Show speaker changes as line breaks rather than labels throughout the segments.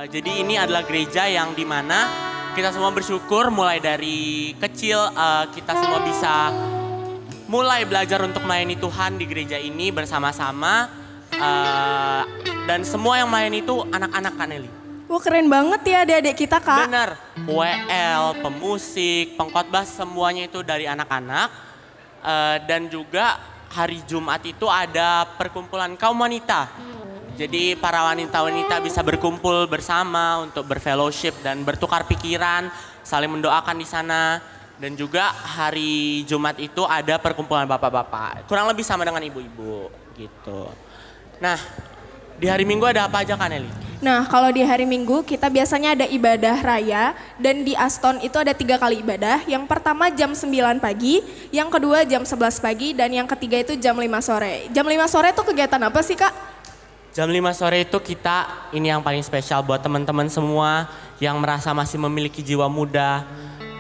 Jadi ini adalah gereja yang dimana kita semua bersyukur mulai dari kecil kita semua bisa mulai belajar untuk melayani Tuhan di gereja ini bersama-sama. Dan semua yang melayani itu anak-anak Kak Nelly.
Wah keren banget ya adik-adik kita Kak.
Bener, WL, pemusik, pengkhotbah semuanya itu dari anak-anak. Dan juga hari Jumat itu ada perkumpulan kaum wanita. Jadi para wanita-wanita bisa berkumpul bersama untuk berfellowship dan bertukar pikiran, saling mendoakan di sana. Dan juga hari Jumat itu ada perkumpulan bapak-bapak, kurang lebih sama dengan ibu-ibu gitu. Nah, di hari Minggu ada apa aja Kak Nelly?
Nah kalau di hari Minggu kita biasanya ada ibadah raya dan di Aston itu ada 3 kali ibadah. Yang pertama jam 9 pagi, yang kedua jam 11 pagi dan yang ketiga itu jam 5 sore. Jam 5 sore itu kegiatan apa sih Kak?
Jam 5 sore itu kita, ini yang paling spesial buat teman-teman semua yang merasa masih memiliki jiwa muda.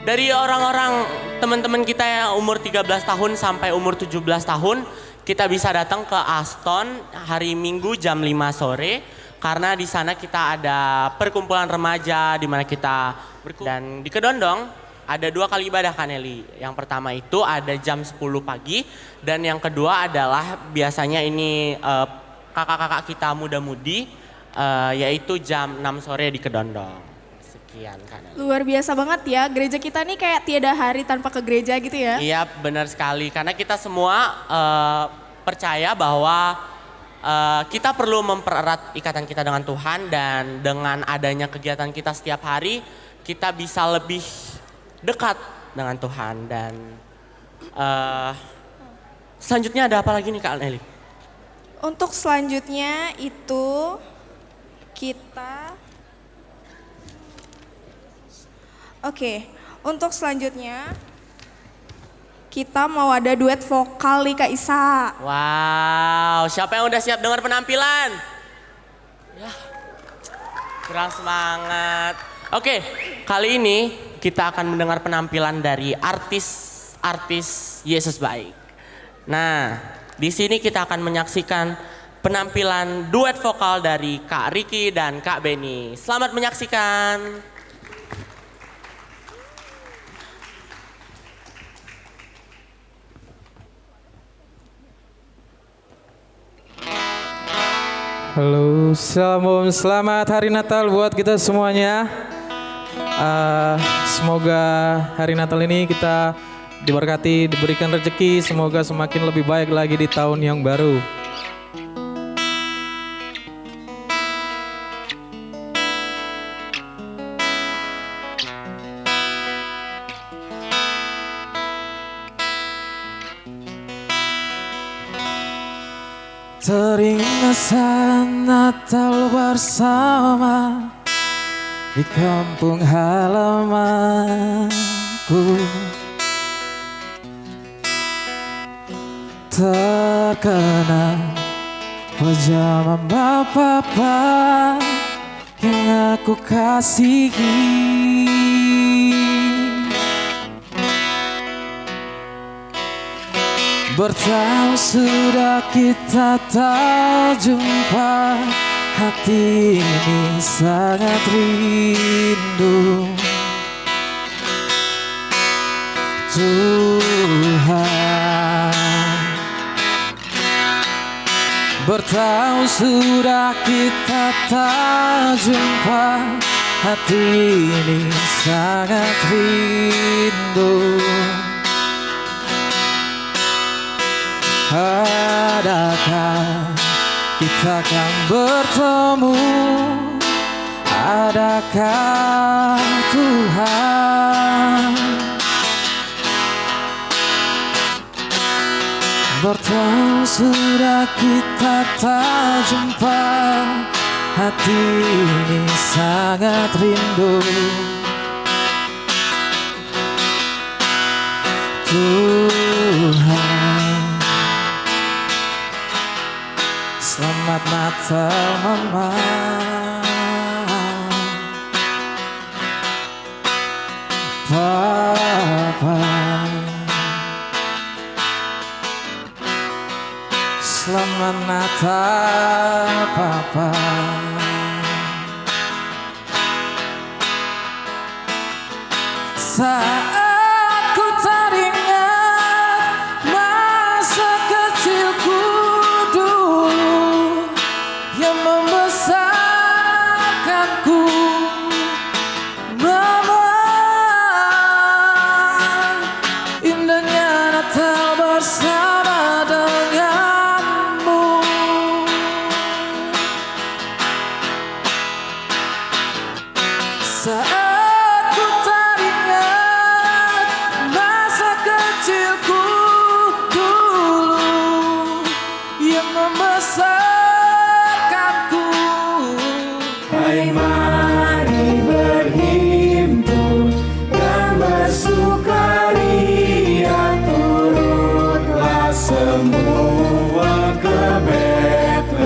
Dari orang-orang teman-teman kita yang umur 13 tahun sampai umur 17 tahun, kita bisa datang ke Aston hari Minggu jam 5 sore. Karena di sana kita ada perkumpulan remaja di mana kita berkumpul. Dan di Kedondong ada 2 kali ibadah Kak Nelly. Yang pertama itu ada jam 10 pagi dan yang kedua adalah biasanya ini kakak-kakak kita muda-mudi yaitu jam 6 sore di Kedondong. Sekian Kak Nelly.
Luar biasa banget ya, gereja kita nih kayak tiada hari tanpa ke gereja gitu ya.
Iya benar sekali, karena kita semua percaya bahwa kita perlu mempererat ikatan kita dengan Tuhan. Dan dengan adanya kegiatan kita setiap hari, kita bisa lebih dekat dengan Tuhan. Dan selanjutnya ada apa lagi nih Kak Nelly?
Untuk selanjutnya itu kita... Oke, untuk selanjutnya kita mau ada duet vokal nih Kak Isa.
Wow, siapa yang udah siap dengar penampilan? Ya, kurang semangat. Oke, kali ini kita akan mendengar penampilan dari artis Yesus Baik. Nah, di sini kita akan menyaksikan penampilan duet vokal dari Kak Ricky dan Kak Benny. Selamat menyaksikan.
Halo, selamat hari Natal buat kita semuanya. Semoga hari Natal ini kita diberkati, diberikan rezeki, semoga semakin lebih baik lagi di tahun yang baru. Teringat saat Natal bersama di kampung halamanku, terkenal wajah mama papa yang aku kasihi. Bertahun sudah kita tak jumpa, hati ini sangat rindu. Tuhan, bertahun sudah kita tak jumpa, hati ini sangat rindu. Adakah kita akan bertemu? Adakah Tuhan? Bertahun sudah kita tak jumpa, hati ini sangat rindu. Tuhan, selamat Natal Mama. Papa, selamat Natal Papa. Saat ku teringat masa kecilku dulu yang membesarkanku, Mama, indahnya Natal bersama denganmu. Saat ku teringat masa kecilku dulu yang membesarkanku.
Hai mari berhimpun dan bersukaria, turutlah semua ke Betlehem.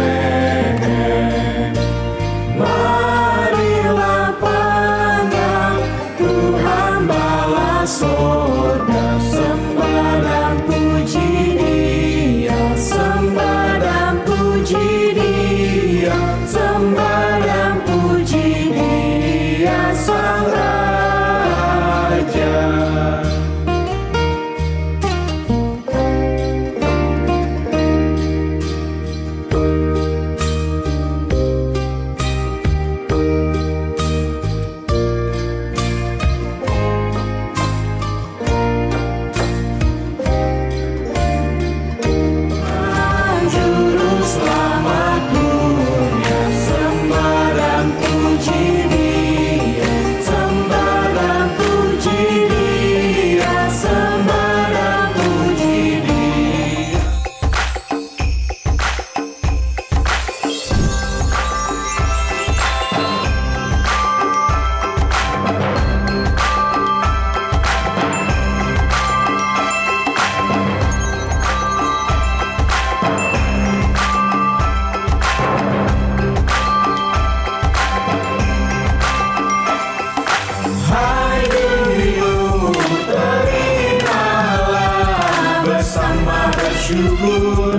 Marilah pandang Tuhan bala sorga, sembah dan puji Dia, sembah dan puji Dia, sembah dan puji Dia Sang Raja. Juru selamat dunia, sembah dan puji Dia, sembah dan puji Dia, sembah dan puji Dia. Hai dunia, terimalah bersama bersyukur.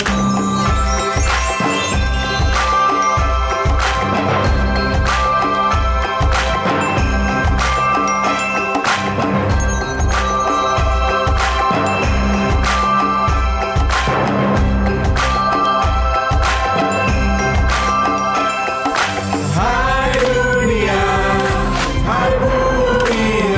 Hai dunia, hai bumi,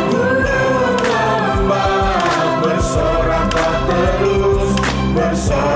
gunung lembah, bersoraklah terus, bersorak.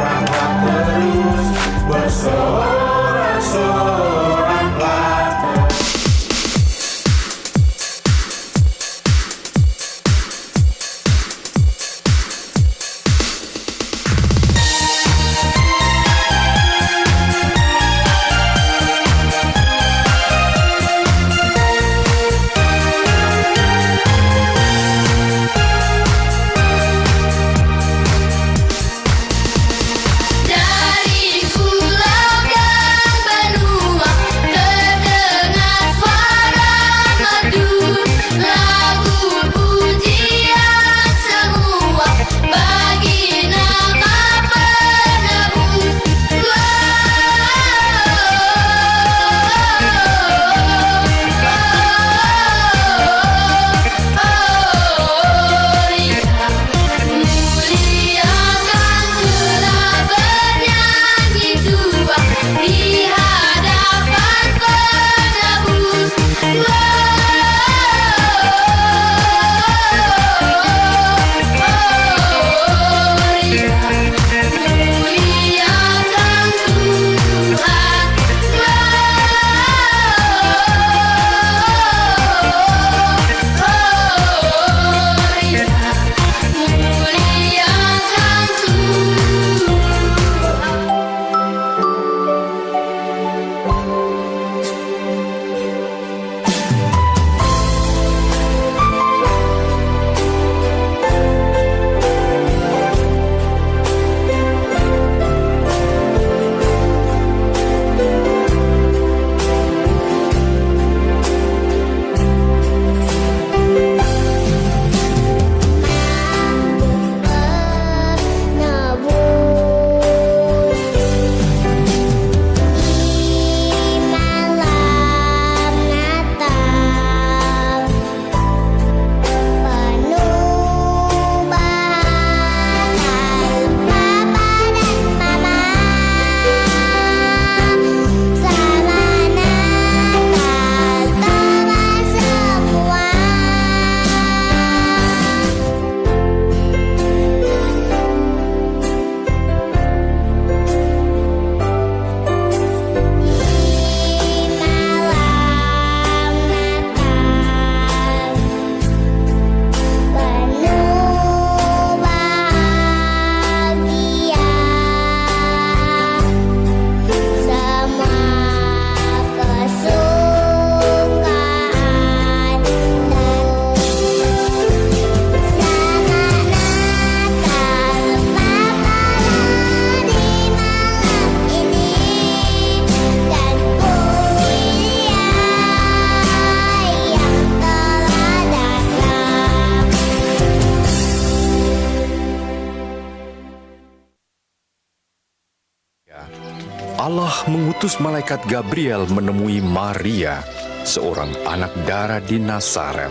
mengutus malaikat Gabriel menemui Maria, seorang anak dara di Nazaret.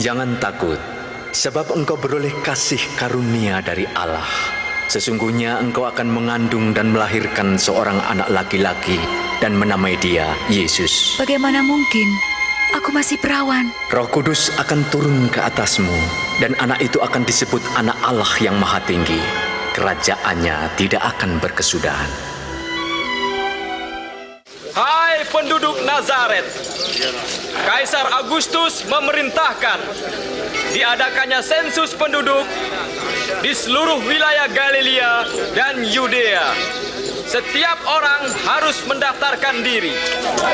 Jangan takut, sebab engkau beroleh kasih karunia dari Allah. Sesungguhnya engkau akan mengandung dan melahirkan seorang anak laki-laki dan menamai dia Yesus.
Bagaimana mungkin? Aku masih perawan.
Roh Kudus akan turun ke atasmu, dan anak itu akan disebut Anak Allah yang Maha Tinggi. Kerajaannya tidak akan berkesudahan.
Hai penduduk Nazaret, Kaisar Agustus memerintahkan diadakannya sensus penduduk di seluruh wilayah Galilea dan Yudea. Setiap orang harus mendaftarkan diri,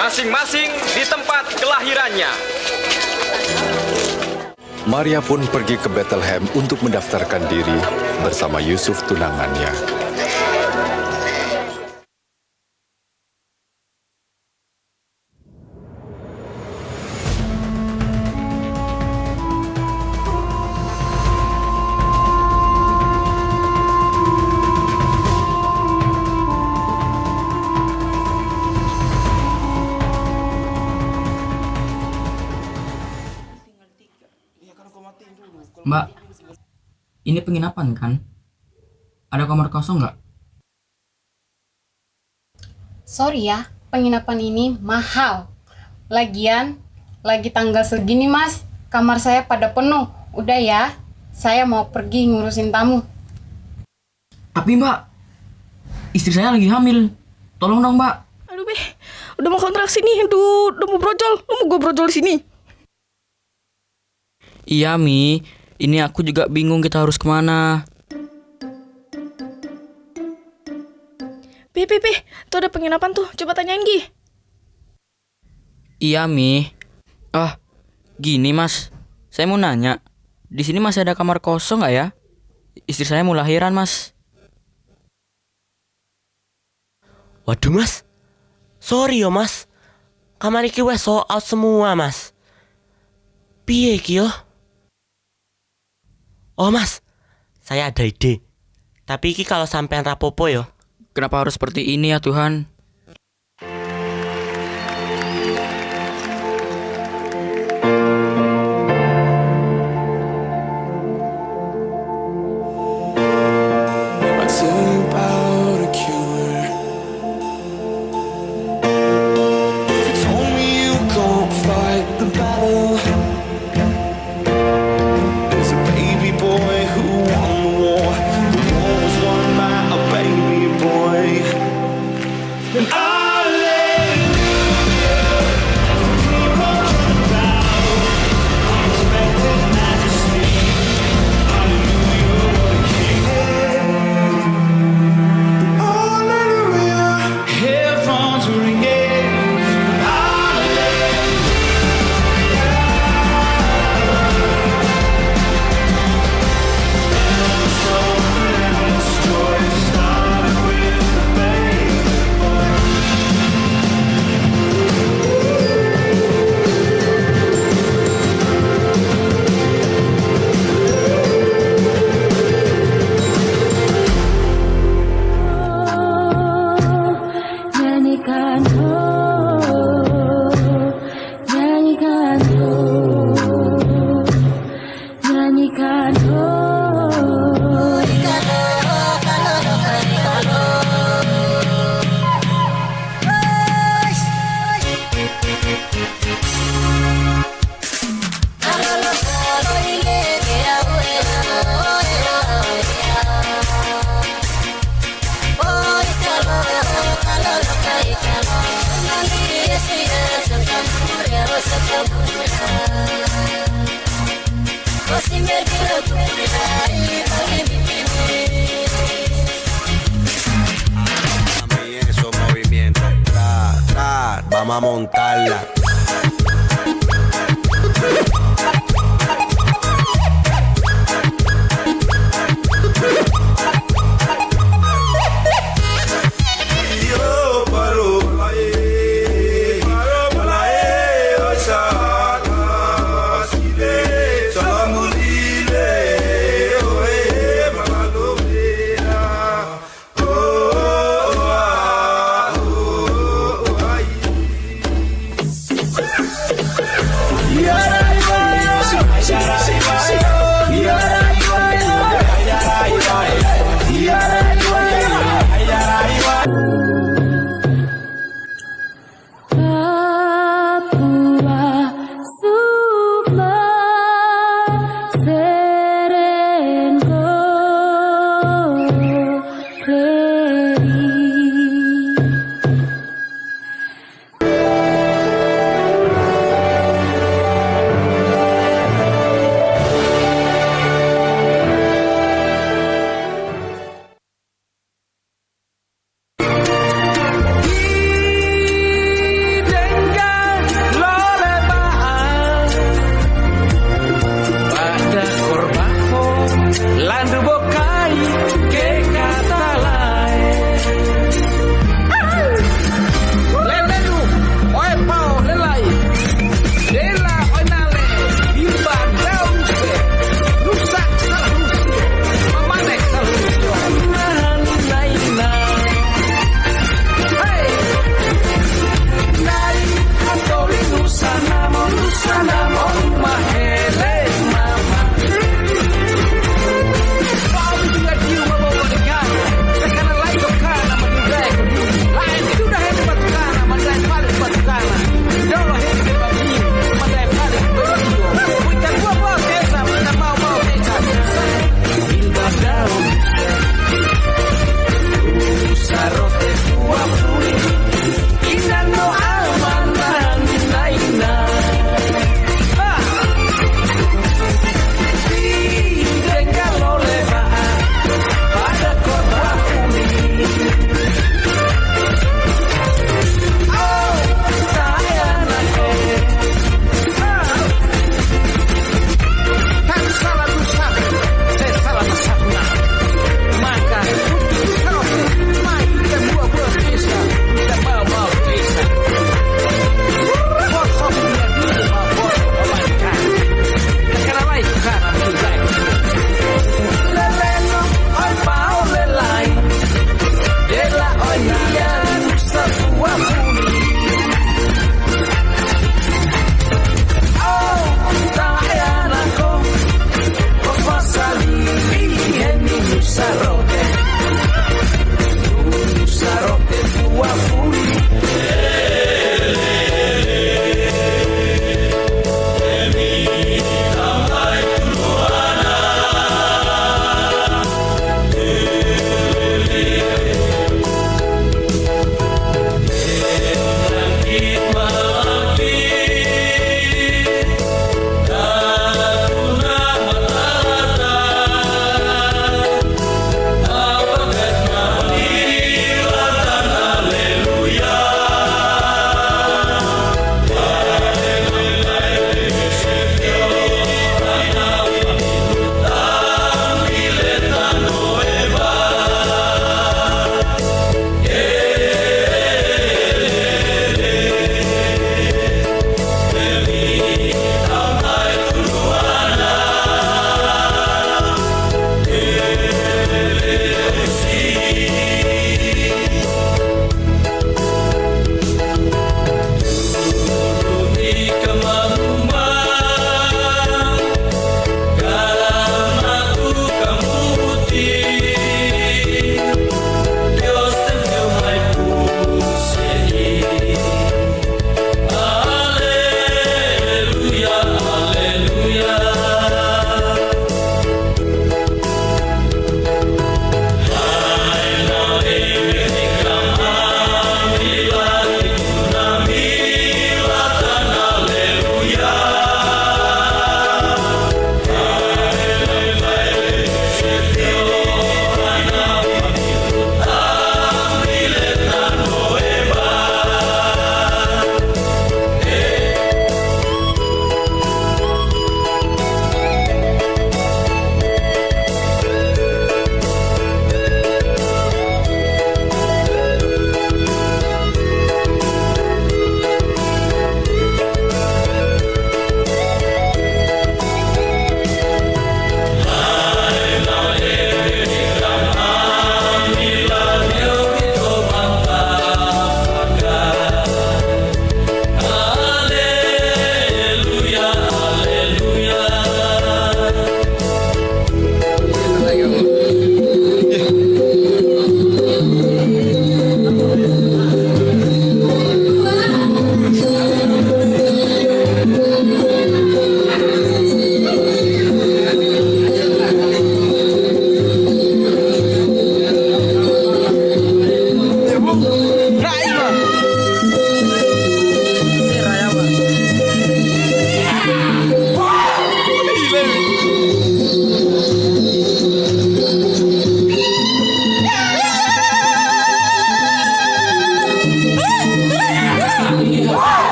masing-masing di tempat kelahirannya.
Maria pun pergi ke Bethlehem untuk mendaftarkan diri bersama Yusuf tunangannya.
Mbak, ini penginapan kan? Ada kamar kosong nggak?
Sorry ya, penginapan ini mahal. Lagian, lagi tanggal segini mas, kamar saya pada penuh. Udah ya, saya mau pergi ngurusin tamu.
Tapi mbak, istri saya lagi hamil. Tolong dong mbak.
Aduh Beh, udah mau kontraksi nih, udah mau brojol. Lu mau gue brojol sini?
Iya Mi, ini aku juga bingung kita harus kemana.
Beh, tuh ada penginapan tuh, coba tanyain Gi.
Iya Mi. Gini mas, saya mau nanya, di sini masih ada kamar kosong nggak ya? Istri saya mau lahiran mas.
Waduh mas, sorry yo mas, kamar iki wes sold out semua mas. Piye iki yo? Oh mas, saya ada ide. Tapi iki kalau sampean rapopo yo.
Kenapa harus seperti ini ya Tuhan?
I tell you about a cure. If you told me you can't fight the battle, there's a baby boy who won the war. The war was won by a baby boy. And headphones are ringing.
Esos movimientos, vamos a montarla. Yo paro,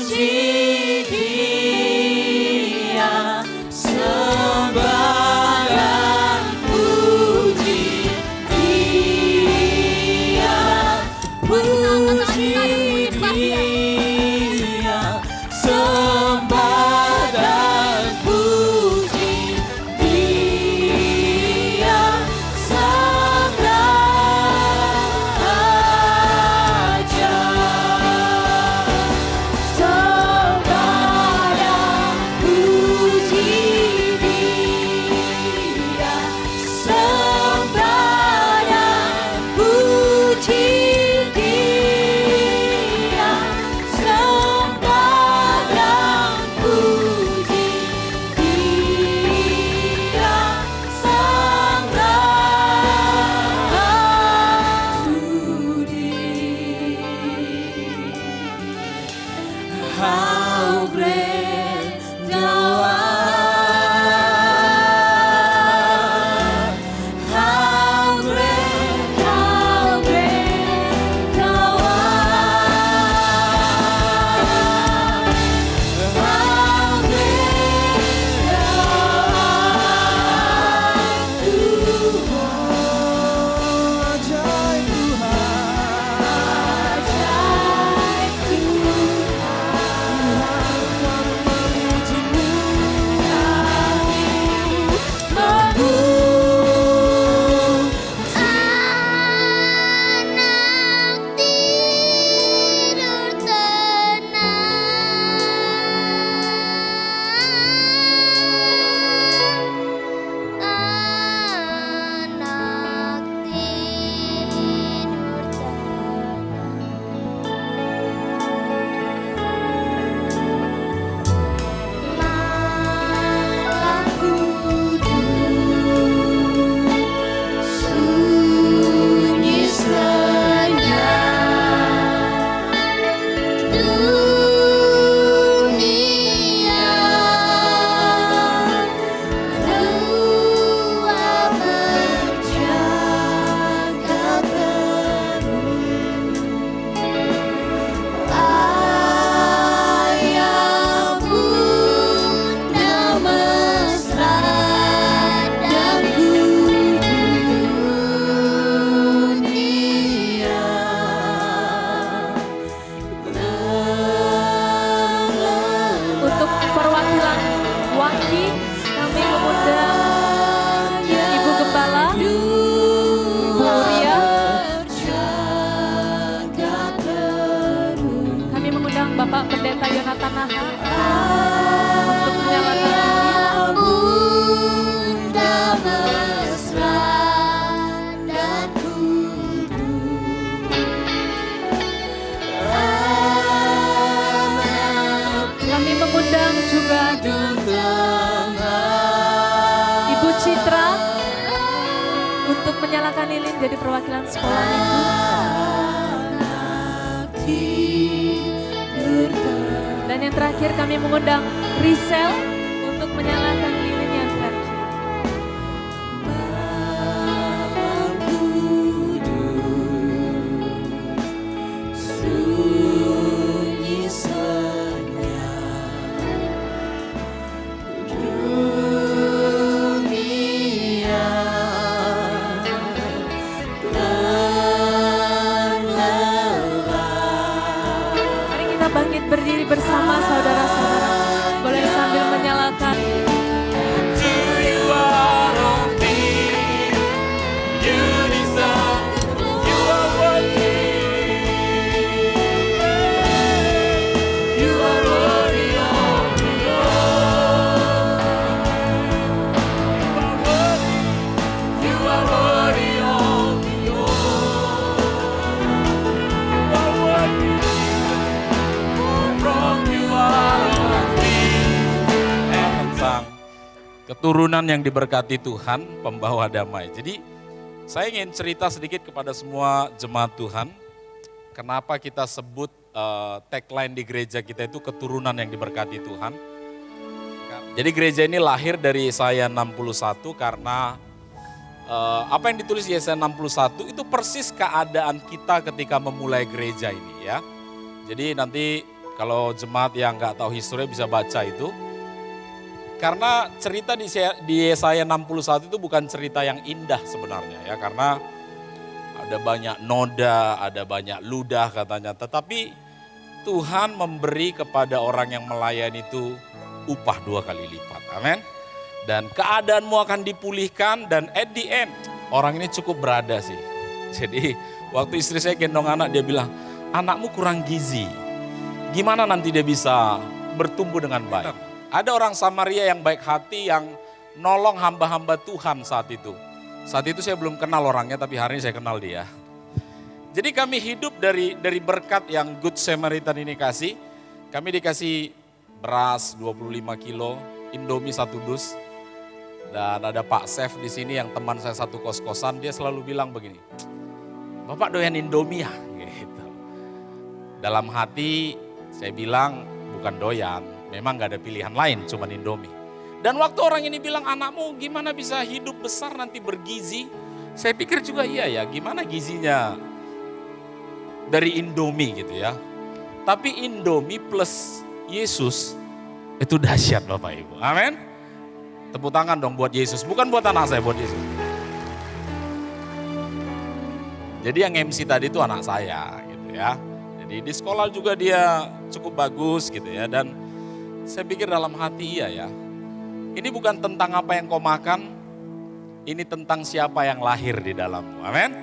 Dia, sembah dan puji Dia, puji Dia, sembah dan puji Dia, Sang Raja. Sembah dan puji Dia, sembah dan puji Dia, sembah dan puji Dia, Sang Raja. How great thou art, how great thou art, how great thou art, Tuhan. Ajaib Tuhan, ajaib sunyi senyap dunia, Tuhan berjaga terus. Ayah bunda mesra dan dunia.
Untuk perwakilan Waki, kami mengundang Ibu Gembala, Ibu Uria. Kami mengundang Bapak Pendeta Yonatan Naha untuk menyalakan
Bunda mesra dan
Kami mengundang juga Ibu Citra untuk menyalakan lilin jadi perwakilan sekolah Minggu. Dan yang terakhir kami mengundang Risel untuk menyalakan lilin yang terakhir.
sunyi senyap dunia,
Mari kita bangkit berdiri bersama saudara-saudara. Boleh sambil menyalakan.
Keturunan yang diberkati Tuhan, pembawa damai. Jadi saya ingin cerita sedikit kepada semua jemaat Tuhan. Kenapa kita sebut tagline di gereja kita itu keturunan yang diberkati Tuhan. Jadi gereja ini lahir dari Yesaya 61 karena apa yang ditulis Yesaya 61 itu persis keadaan kita ketika memulai gereja ini ya. Jadi nanti Kalau jemaat yang nggak tahu histori bisa baca itu. Karena cerita di Yesaya 61 itu bukan cerita yang indah sebenarnya ya. Karena ada banyak noda, ada banyak ludah katanya. Tetapi Tuhan memberi kepada orang yang melayani itu upah 2 kali lipat. Amin. Dan keadaanmu akan dipulihkan dan at the end orang ini cukup berada sih. Jadi waktu istri saya gendong anak dia bilang, anakmu kurang gizi. Gimana nanti dia bisa bertumbuh dengan baik? Ada orang Samaria yang baik hati yang nolong hamba-hamba Tuhan saat itu. Saat itu saya belum kenal orangnya tapi hari ini saya kenal dia. Jadi kami hidup dari berkat yang Good Samaritan ini kasih. Kami dikasih beras 25 kilo, Indomie 1 dus. Dan ada Pak Chef di sini yang teman saya satu kos-kosan, dia selalu bilang begini, Bapak doyan Indomie ya? Gitu. Dalam hati saya bilang bukan doyan, memang gak ada pilihan lain, cuman Indomie. Dan waktu orang ini bilang, anakmu gimana bisa hidup besar nanti bergizi? Saya pikir juga iya ya, gimana gizinya dari Indomie gitu ya. Tapi Indomie plus Yesus itu dahsyat Bapak Ibu, amin. Tepuk tangan dong buat Yesus, bukan buat anak saya, buat Yesus. Jadi yang MC tadi itu anak saya gitu ya. Jadi di sekolah juga dia cukup bagus gitu ya. Dan saya pikir dalam hati iya ya. Ini bukan tentang apa yang kau makan, ini tentang siapa yang lahir di dalammu. Amin.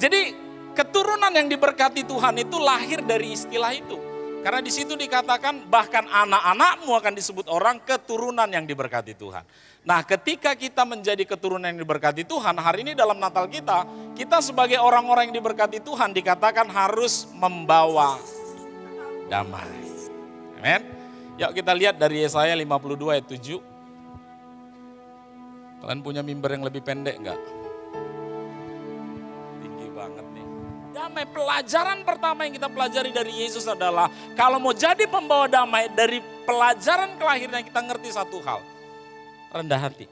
Jadi keturunan yang diberkati Tuhan itu lahir dari istilah itu. Karena di situ dikatakan bahkan anak-anakmu akan disebut orang keturunan yang diberkati Tuhan. Nah ketika kita menjadi keturunan yang diberkati Tuhan, hari ini dalam Natal kita sebagai orang-orang yang diberkati Tuhan dikatakan harus membawa damai. Amin. Yuk kita lihat dari Yesaya 52 ayat 7. Kalian punya mimbar yang lebih pendek enggak? Tinggi banget nih. Damai, pelajaran pertama yang kita pelajari dari Yesus adalah kalau mau jadi pembawa damai, dari pelajaran kelahiran kita ngerti satu hal. Rendah hati.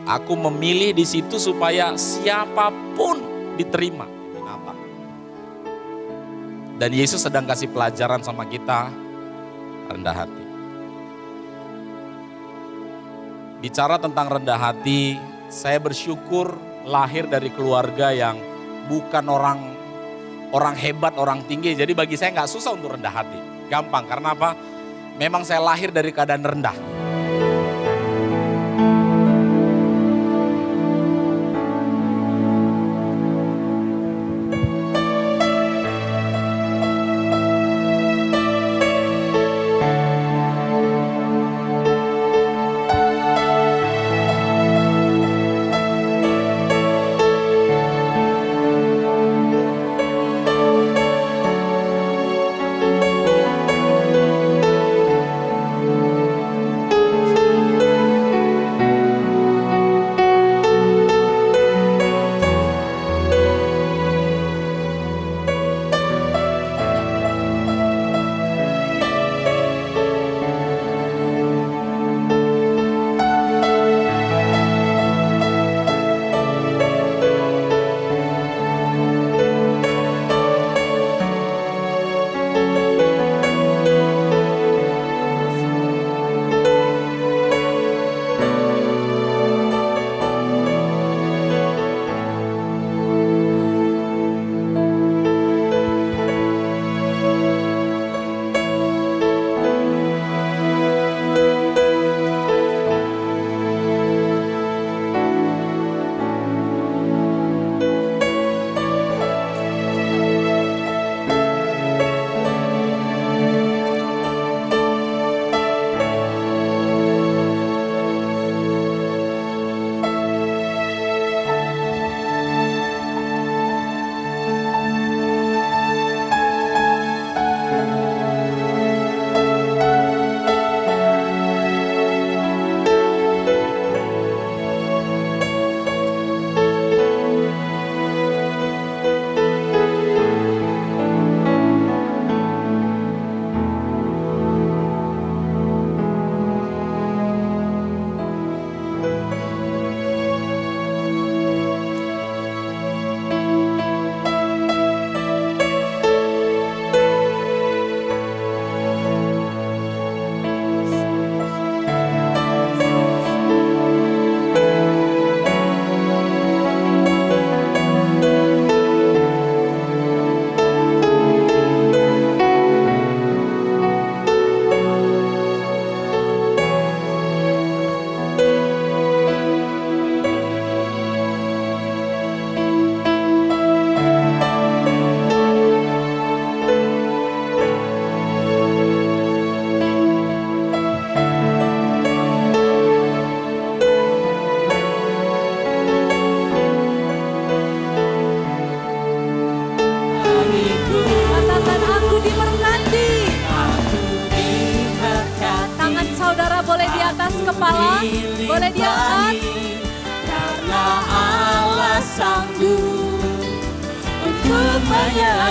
Aku memilih di situ supaya siapapun diterima di Natal. Dan Yesus sedang kasih pelajaran sama kita, rendah hati. Bicara tentang rendah hati, saya bersyukur lahir dari keluarga yang bukan orang hebat, orang tinggi. Jadi bagi saya nggak susah untuk rendah hati. Gampang, karena apa? Memang saya lahir dari keadaan rendah.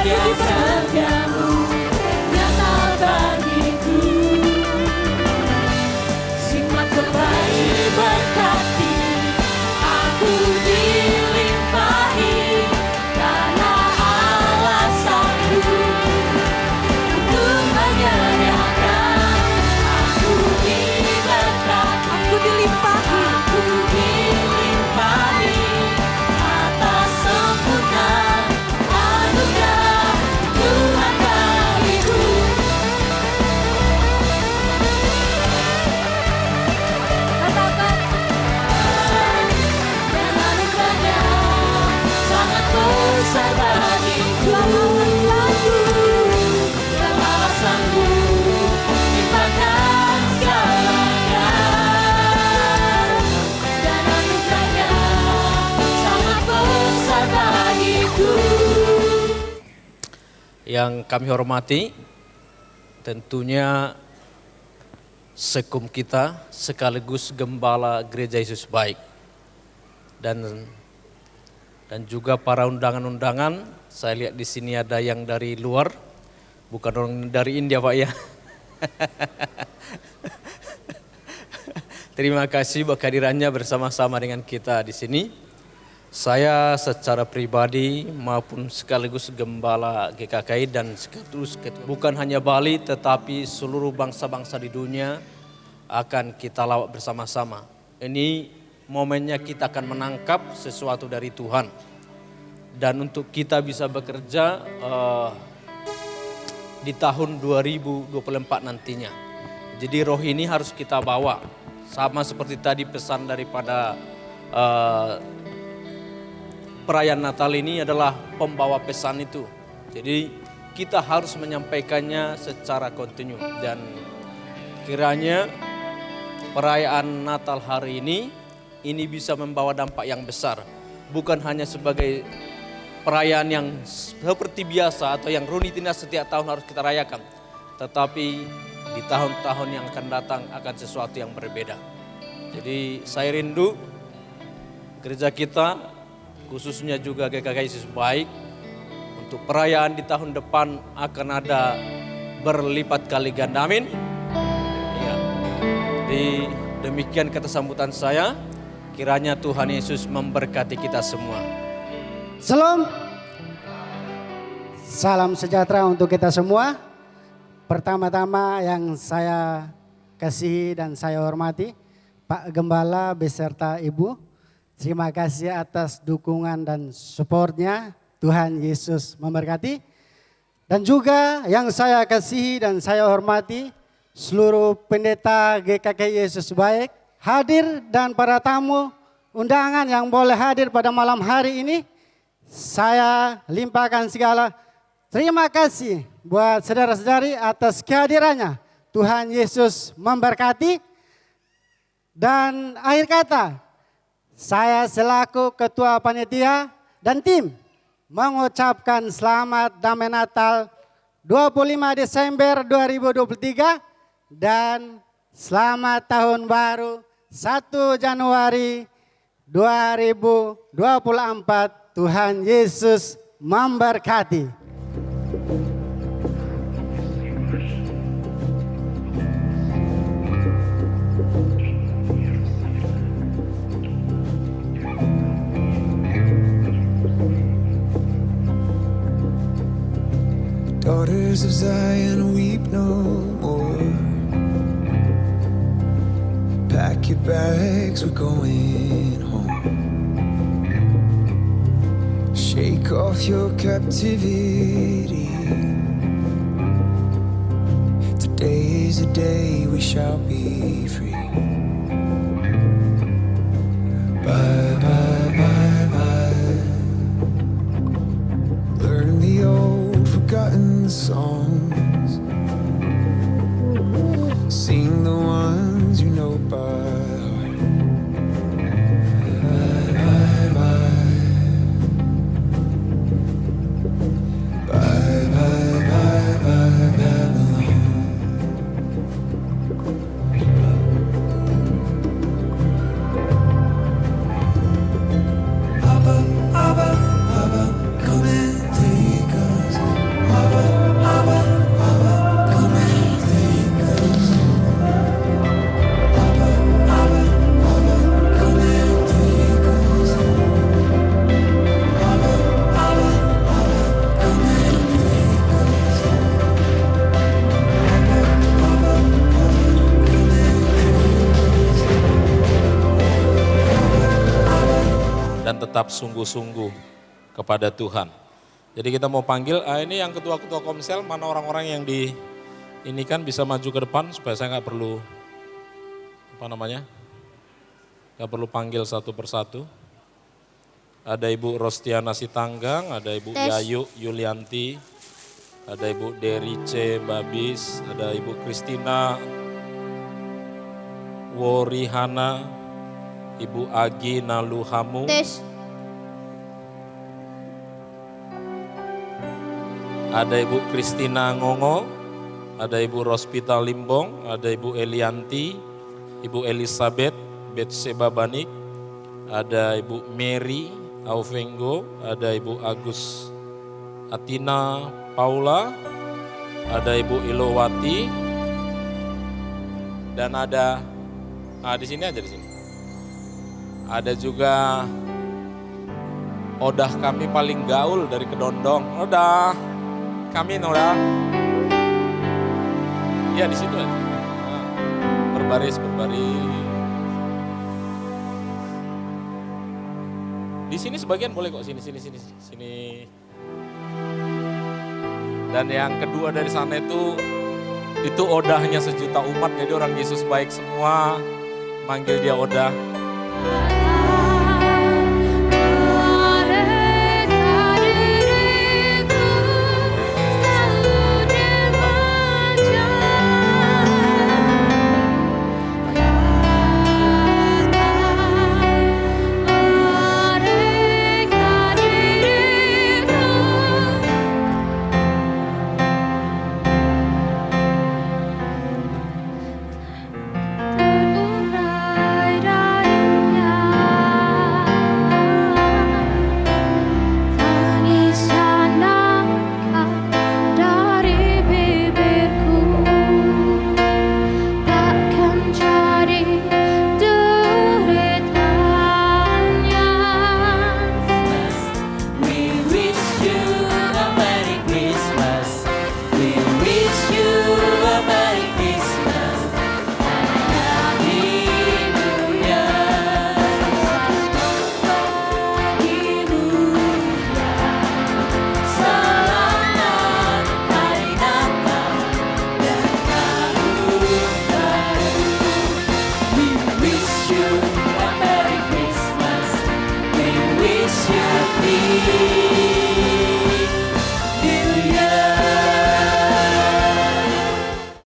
bahagia setiamu nyata bagiku. Sifat kembali berkati, aku dilimpahi karena alasanku untuk menyediakan. Aku diberkati, aku dilimpahi atas sempurna anugerah Tuhan bagiku. Katakan, dan anugerahnya sangat besar bagiku. Segala alasanku timpakan segalanya, dan anugerahnya sangat besar bagiku.
Yang kami hormati, tentunya sekum kita sekaligus gembala Gereja Yesus Baik. Dan juga para undangan-undangan, saya lihat di sini ada yang dari luar, bukan orang dari India Pak ya. Terima kasih buat kehadirannya bersama-sama dengan kita di sini. Saya secara pribadi maupun sekaligus gembala GKKI dan sekaligus bukan hanya Bali tetapi seluruh bangsa-bangsa di dunia akan kita lawat bersama-sama. Ini momennya kita akan menangkap sesuatu dari Tuhan. Dan untuk kita bisa bekerja di tahun 2024 nantinya. Jadi roh ini harus kita bawa. Sama seperti tadi pesan daripada perayaan Natal ini adalah pembawa pesan itu. Jadi kita harus menyampaikannya secara kontinu. Dan kiranya perayaan Natal hari ini bisa membawa dampak yang besar. Bukan hanya sebagai perayaan yang seperti biasa atau yang rutinitas setiap tahun harus kita rayakan. Tetapi di tahun-tahun yang akan datang akan sesuatu yang berbeda. Jadi saya rindu gereja kita, khususnya juga GKKI Yesus Baik, untuk perayaan di tahun depan akan ada berlipat kali ganda. Amin. Ya. Jadi demikian kata sambutan saya. Kiranya Tuhan Yesus memberkati kita semua.
Shalom. Salam sejahtera untuk kita semua. Pertama-tama yang saya kasihi dan saya hormati Pak Gembala beserta Ibu. Terima kasih atas dukungan dan supportnya. Tuhan Yesus memberkati. Dan juga yang saya kasihi dan saya hormati seluruh pendeta GKKI Yesus Baik, hadir dan para tamu undangan yang boleh hadir pada malam hari ini. Saya limpahkan segala terima kasih buat saudara-saudari atas kehadirannya. Tuhan Yesus memberkati. Dan akhir kata, saya selaku Ketua Panitia dan tim mengucapkan selamat Damai Natal 25 Desember 2023 dan selamat Tahun Baru 1 Januari 2024. Tuhan Yesus memberkati.
Daughters of Zion, weep no more. Pack your bags, we're going home. Shake off your captivity. Today is the day we shall be free. Bye, bye, bye, bye. Learn the old forgotten songs. Sing the ones you know by heart. Bye, bye, bye. Bye, bye, bye, bye, Babylon. Abba, Abba, Abba, come and take us.
tetap sungguh-sungguh kepada Tuhan. Jadi kita mau panggil, ini yang ketua-ketua komsel, mana orang-orang yang di ini kan bisa maju ke depan supaya saya nggak perlu nggak perlu panggil satu persatu. Ada Ibu Rostiana Sitanggang, ada Ibu Yayu Yulianti, ada Ibu Derice Babis, ada Ibu Kristina Worihana, Ibu Agi Naluhamu. Ada Ibu Kristina Ngongo, ada Ibu Rospita Limbong, ada Ibu Elianti, Ibu Elizabeth Betseba Banik, ada Ibu Mary Aufenggo, ada Ibu Agus Atina Paula, ada Ibu Ilowati, dan ada, di sini aja di sini. Ada juga Odah kami paling gaul dari Kedondong. Odah, kami Odah. Ya di situ aja. Berbaris. Di sini sebagian boleh kok, sini. Dan yang kedua dari sana itu odahnya sejuta umat, jadi orang Yesus baik semua, manggil dia Odah.